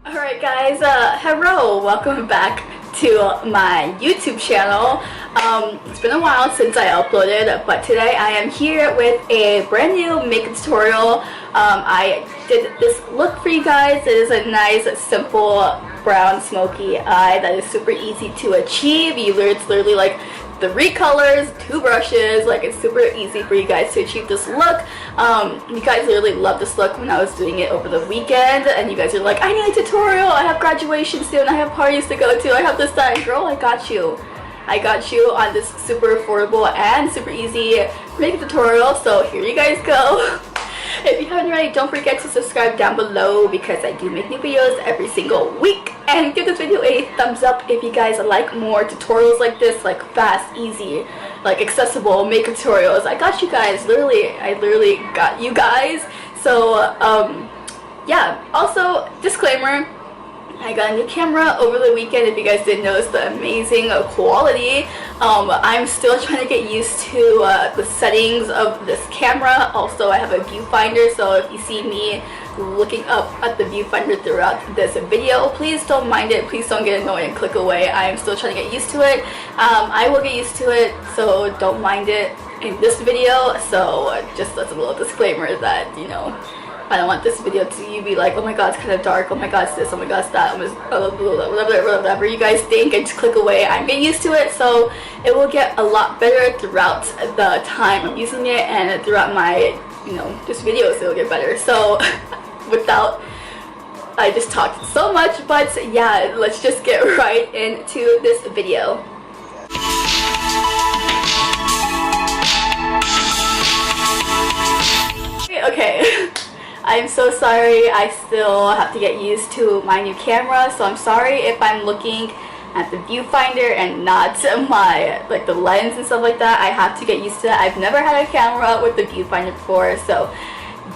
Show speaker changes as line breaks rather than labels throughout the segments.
Alright guys, hello, welcome back to my YouTube channel. It's been a while since I uploaded, but today I am here with a brand new makeup tutorial. I did this look for you guys. It is a nice, simple brown smoky eye that is super easy to achieve. It's literally like 3 colors, 2 brushes, like it's super easy for you guys to achieve this look. You guys literally loved this look when I was doing it over the weekend, and you guys are like, I need a tutorial, I have graduation soon, I have parties to go to, I have this, that. Girl, I got you. I got you on this super affordable and super easy makeup tutorial, so here you guys go. If you haven't already, don't forget to subscribe down below because I do make new videos every single week. And give this video a thumbs up if you guys like more tutorials like this, like fast, easy, like accessible makeup tutorials. I got you guys. I literally got you guys. So yeah. Also, disclaimer, I got a new camera over the weekend. If you guys didn't notice the amazing quality, I'm still trying to get used to the settings of this camera. Also, I have a viewfinder, so if you see me looking up at the viewfinder throughout this video, please don't mind it. Please don't get annoyed and click away. I am still trying to get used to it. I will get used to it, so don't mind it in this video. So just as a little disclaimer that, you know, I don't want this video to be like, oh my god, it's kind of dark, oh my god, it's this, oh my god, it's that, whatever you guys think, and just click away. I'm getting used to it, so it will get a lot better throughout the time I'm using it, and throughout my, you know, just videos, it'll get better. So I just talked so much, but yeah, let's just get right into this video. Okay. I'm so sorry, I still have to get used to my new camera, so I'm sorry if I'm looking at the viewfinder and not my, like, the lens and stuff like that. I have to get used to that. I've never had a camera with the viewfinder before, so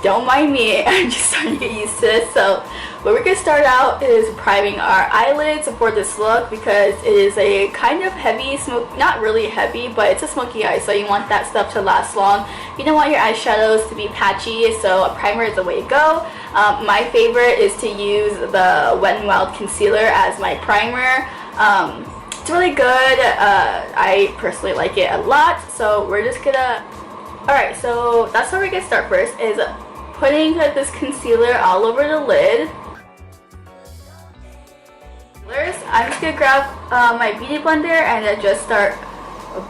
don't mind me. I'm just starting to get used to this. So what we're going to start out is priming our eyelids for this look, because it is a kind of heavy smoke, not really heavy, but it's a smoky eye, so you want that stuff to last long. You don't want your eyeshadows to be patchy, so a primer is the way to go. My favorite is to use the Wet n Wild concealer as my primer. It's really good. I personally like it a lot, so we're just gonna... Alright, so that's where we're gonna start first, is putting this concealer all over the lid. I'm just gonna grab my beauty blender and just start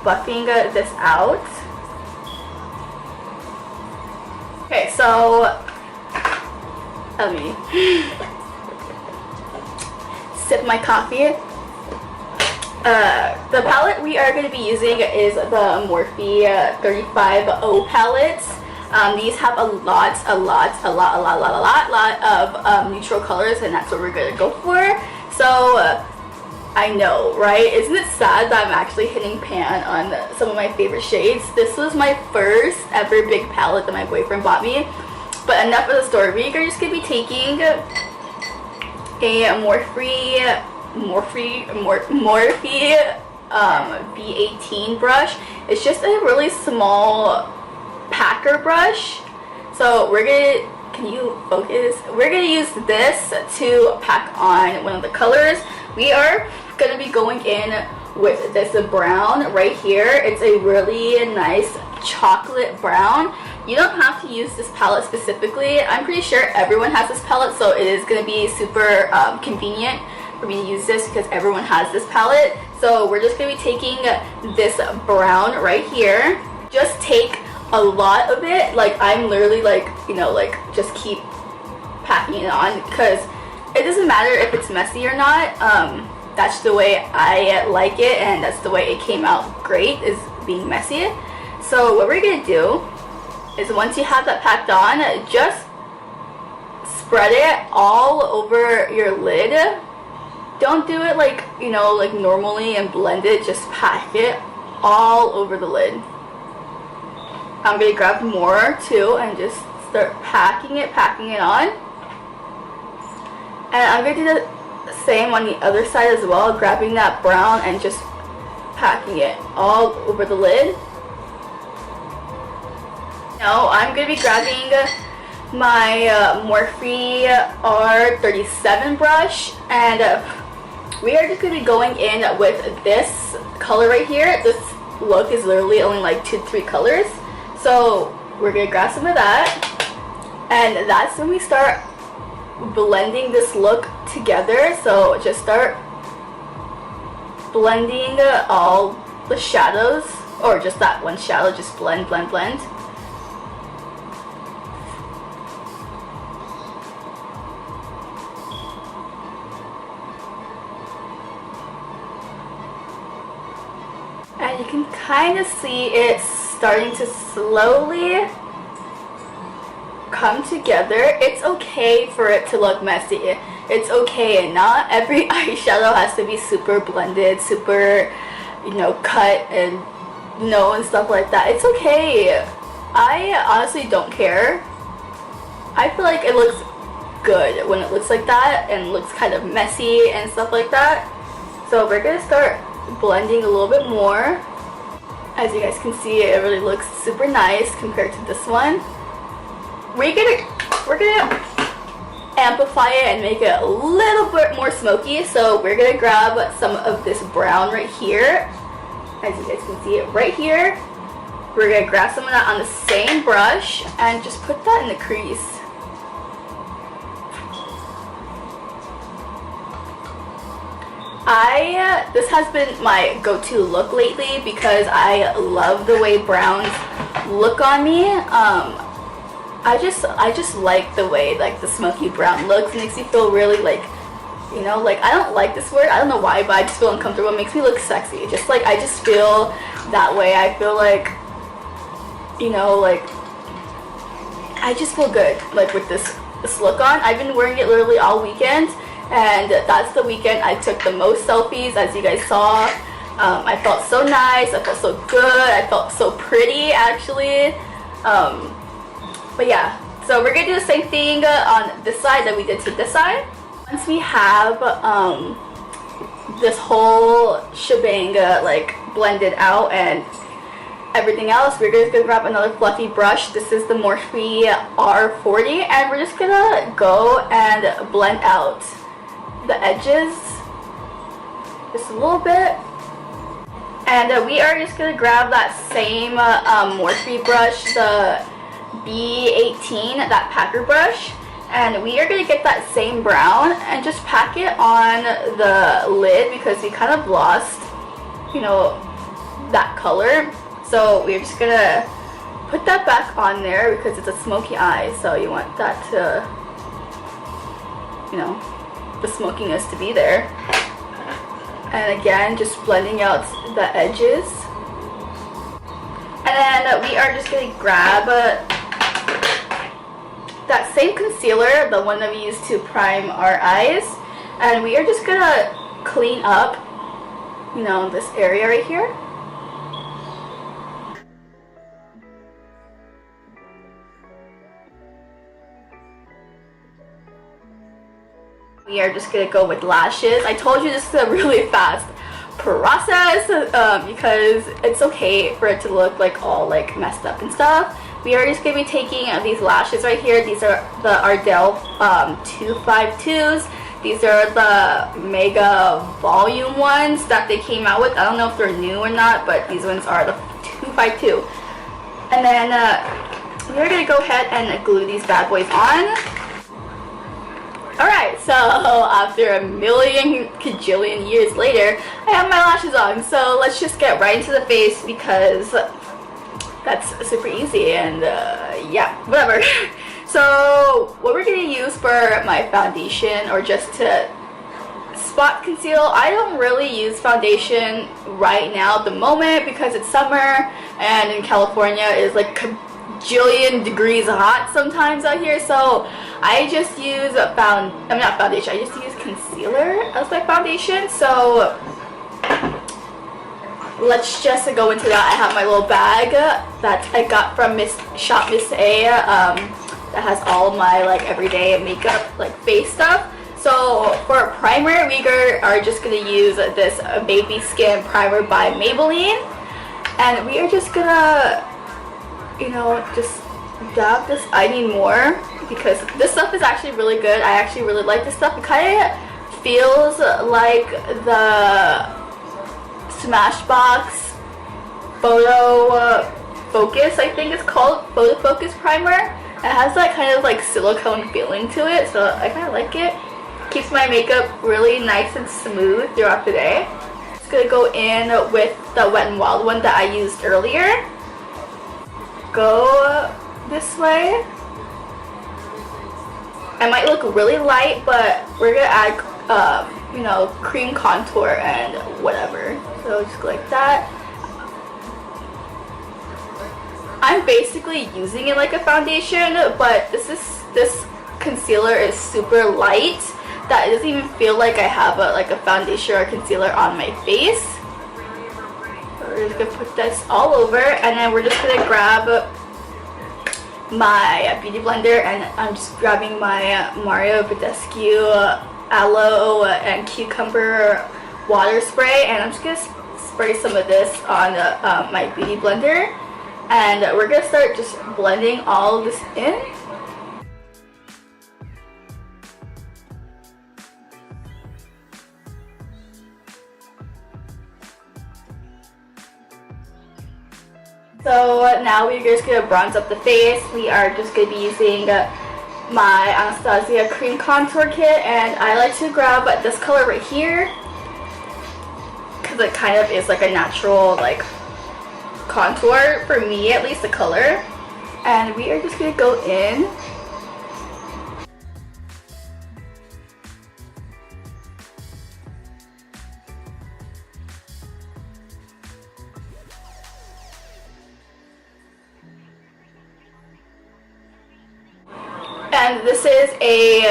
buffing this out. Okay, so let me sip my coffee. The palette we are going to be using is the Morphe 35O palette. These have a lot of neutral colors, and that's what we're going to go for. So I know, right? Isn't it sad that I'm actually hitting pan on some of my favorite shades? This was my first ever big palette that my boyfriend bought me. But enough of the story. We are just going to be taking a Morphe B18 brush. It's just a really small packer brush. So we're gonna, can you focus? We're gonna use this to pack on one of the colors. We are gonna be going in with this brown right here. It's a really nice chocolate brown. You don't have to use this palette specifically. I'm pretty sure everyone has this palette, so it is gonna be super convenient for me to use this because everyone has this palette. So we're just gonna be taking this brown right here. Just take a lot of it. Like, I'm literally like, you know, like, just keep packing it on, because it doesn't matter if it's messy or not. That's the way I like it, and that's the way it came out great, is being messy. So what we're gonna do is, once you have that packed on, just spread it all over your lid. Don't do it like, you know, like normally and blend it. Just pack it all over the lid. I'm gonna grab more too and just start packing it on. And I'm gonna do the same on the other side as well, grabbing that brown and just packing it all over the lid. Now I'm gonna be grabbing my Morphe R37 brush, and we are just going to be going in with this color right here. This look is literally only like 2-3 colors, so we're going to grab some of that, and that's when we start blending this look together. So just start blending all the shadows, or just that one shadow, just blend, blend, blend. And you can kind of see it starting to slowly come together. It's okay for it to look messy. It's okay, and not every eyeshadow has to be super blended, super, you know, cut and and stuff like that. It's okay. I honestly don't care. I feel like it looks good when it looks like that and looks kind of messy and stuff like that. So we're gonna start blending a little bit more. As you guys can see, it really looks super nice compared to this one. We're gonna amplify it and make it a little bit more smoky. So we're gonna grab some of this brown right here. As you guys can see it right here. We're gonna grab some of that on the same brush and just put that in the crease. This has been my go-to look lately because I love the way browns look on me. I just like the way like the smoky brown looks. It makes me feel really like, you know, like, I don't like this word, I don't know why, but I just feel uncomfortable. It makes me look sexy. Just like, I just feel that way. I feel like, you know, like, I just feel good like with this look on. I've been wearing it literally all weekend, and that's the weekend I took the most selfies, as you guys saw. I felt so nice, I felt so good, I felt so pretty actually. But yeah, so we're gonna do the same thing on this side that we did to this side. Once we have this whole shebang like blended out and everything else, we're just gonna grab another fluffy brush. This is the Morphe R40, and we're just gonna go and blend out the edges just a little bit. And we are just gonna grab that same Morphe brush, the B18, that packer brush, and we are gonna get that same brown and just pack it on the lid because we kind of lost, you know, that color. So we're just gonna put that back on there because it's a smoky eye, so you want that to, you know, the smokiness to be there. And again, just blending out the edges. And then we are just gonna grab that same concealer, the one that we used to prime our eyes, and we are just gonna clean up, you know, this area right here. We are just gonna go with lashes. I told you this is a really fast process because it's okay for it to look like all like messed up and stuff. We are just gonna be taking these lashes right here. These are the Ardell 252s. These are the Mega Volume ones that they came out with. I don't know if they're new or not, but these ones are the 252. And then we're gonna go ahead and glue these bad boys on. Alright, so after a million kajillion years later, I have my lashes on. So let's just get right into the face because that's super easy, and yeah, whatever. So what we're going to use for my foundation, or just to spot conceal, I don't really use foundation right now at the moment because it's summer and in California it's like jillion degrees hot sometimes out here, so I just use not foundation, I just use concealer as my foundation. So let's just go into that. I have my little bag that I got from Shop Miss A that has all of my like everyday makeup, like face stuff. So for a primer, we are just gonna use this Baby Skin Primer by Maybelline, and we are just gonna, you know, just dab this. I need more because this stuff is actually really good. I actually really like this stuff. It kind of feels like the Smashbox Photo Focus, I think it's called, Photo Focus Primer. It has that kind of like silicone feeling to it, so I kind of like it. Keeps my makeup really nice and smooth throughout the day. Just gonna go in with the Wet n Wild one that I used earlier. Go this way. I might look really light, but we're gonna add, you know, cream contour and whatever. So just go like that. I'm basically using it like a foundation, but this concealer is super light that it doesn't even feel like I have like a foundation or a concealer on my face. So we're just gonna put this all over, and then we're just gonna grab my beauty blender, and I'm just grabbing my Mario Badescu aloe and cucumber water spray, and I'm just gonna spray some of this on my beauty blender. And we're gonna start just blending all of this in. So now we're just gonna bronze up the face. We are just gonna be using my Anastasia cream contour kit, and I like to grab this color right here because it kind of is like a natural like contour, for me at least, the color. And we are just gonna go in. And this is a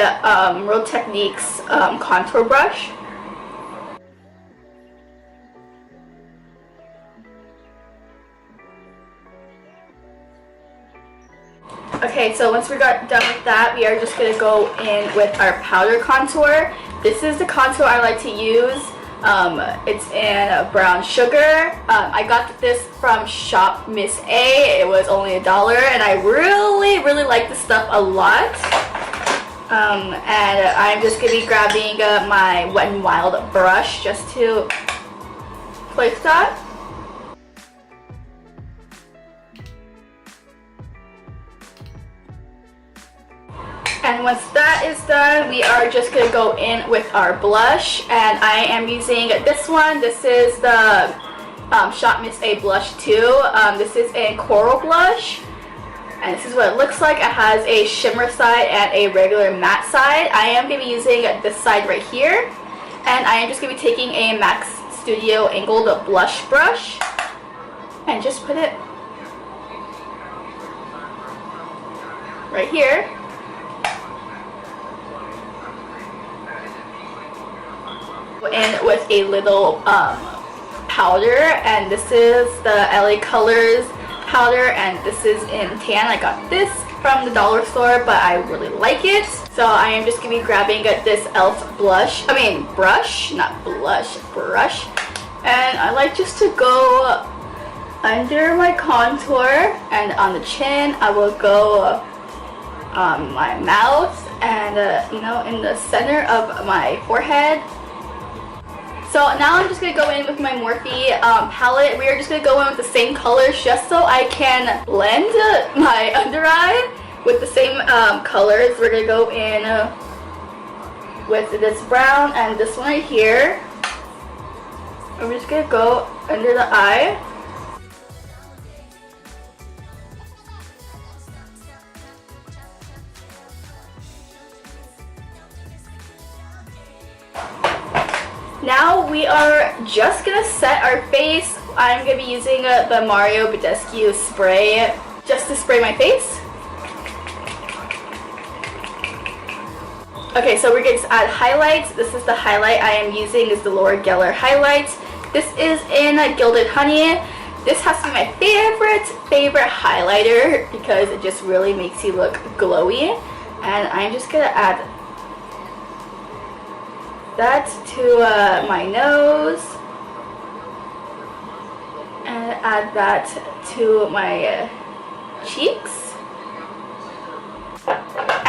Real Techniques contour brush. Okay, so once we got done with that, we are just going to go in with our powder contour. This is the contour I like to use. It's in brown sugar. I got this from Shop Miss A. It was only $1, and I really like this stuff a lot. And I'm just going to be grabbing my Wet n Wild brush just to place that. And once that is done, we are just going to go in with our blush, and I am using this one. This is the Shop Miss A blush too. This is a coral blush, and this is what it looks like. It has a shimmer side and a regular matte side. I am going to be using this side right here, and I am just going to be taking a MAC Studio angled blush brush and just put it right here. In with a little powder, and this is the LA Colors powder, and this is in tan. I got this from the dollar store, but I really like it. So I am just gonna be grabbing this e.l.f. brush, not blush, brush. And I like just to go under my contour, and on the chin I will go on my mouth, and you know, in the center of my forehead. So now I'm just going to go in with my Morphe palette. We are just going to go in with the same colors just so I can blend my under eye with the same colors. We're going to go in with this brown and this one right here. I'm just going to go under the eye. Now we are just gonna set our face. I'm gonna be using the Mario Badescu spray just to spray my face. Okay, so we're going to add highlights. This is the highlight I am using, is the Laura Geller highlight. This is in Gilded Honey. This has to be my favorite highlighter because it just really makes you look glowy. And I'm just gonna add that to my nose, and add that to my cheeks.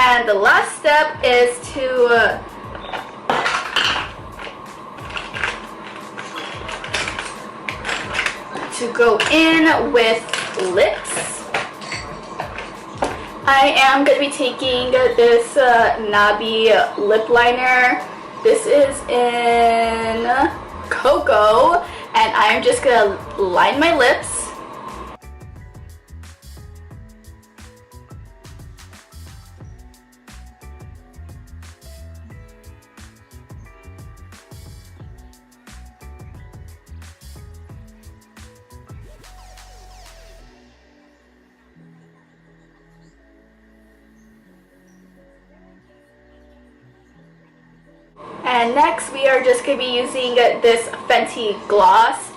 And the last step is to go in with lips. I am going to be taking this Nabi lip liner. This is in Cocoa, and I'm just going to line my lips. And next we are just going to be using this Fenty gloss.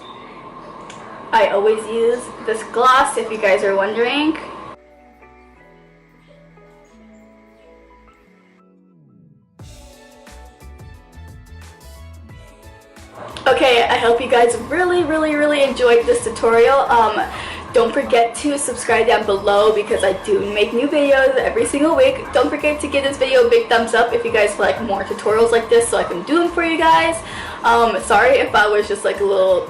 I always use this gloss if you guys are wondering. Okay, I hope you guys really enjoyed this tutorial. Don't forget to subscribe down below because I do make new videos every single week. Don't forget to give this video a big thumbs up if you guys like more tutorials like this so I can do them for you guys. Sorry if I was just like a little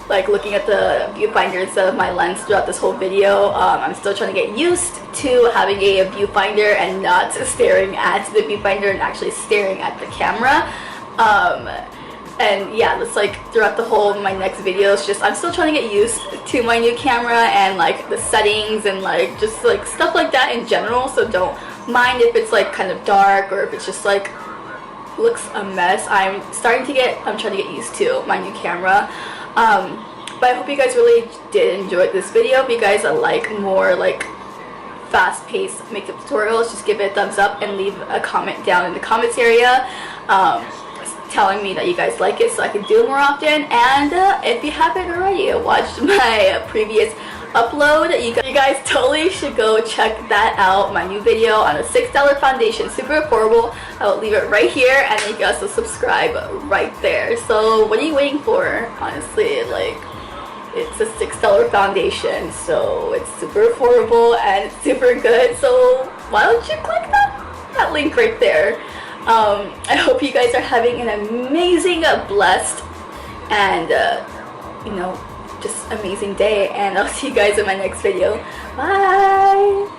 looking at the viewfinder instead of my lens throughout this whole video. I'm still trying to get used to having a viewfinder and not staring at the viewfinder and actually staring at the camera. And yeah, that's like throughout the whole of my next videos, just I'm still trying to get used to my new camera and like the settings and like just like stuff like that in general. So don't mind if it's like kind of dark or if it's just like looks a mess. I'm trying to get used to my new camera. But I hope you guys really did enjoy this video. If you guys like more like fast-paced makeup tutorials, just give it a thumbs up and leave a comment down in the comments area. Telling me that you guys like it so I can do it more often. And if you haven't already watched my previous upload, you guys totally should go check that out. My new video on a $6 foundation, super affordable. I will leave it right here, and then you guys will subscribe right there. So what are you waiting for? Honestly, like, it's a $6 foundation, so it's super affordable and it's super good. So why don't you click that link right there? I hope you guys are having an amazing, blessed, and, you know, just amazing day. And I'll see you guys in my next video. Bye!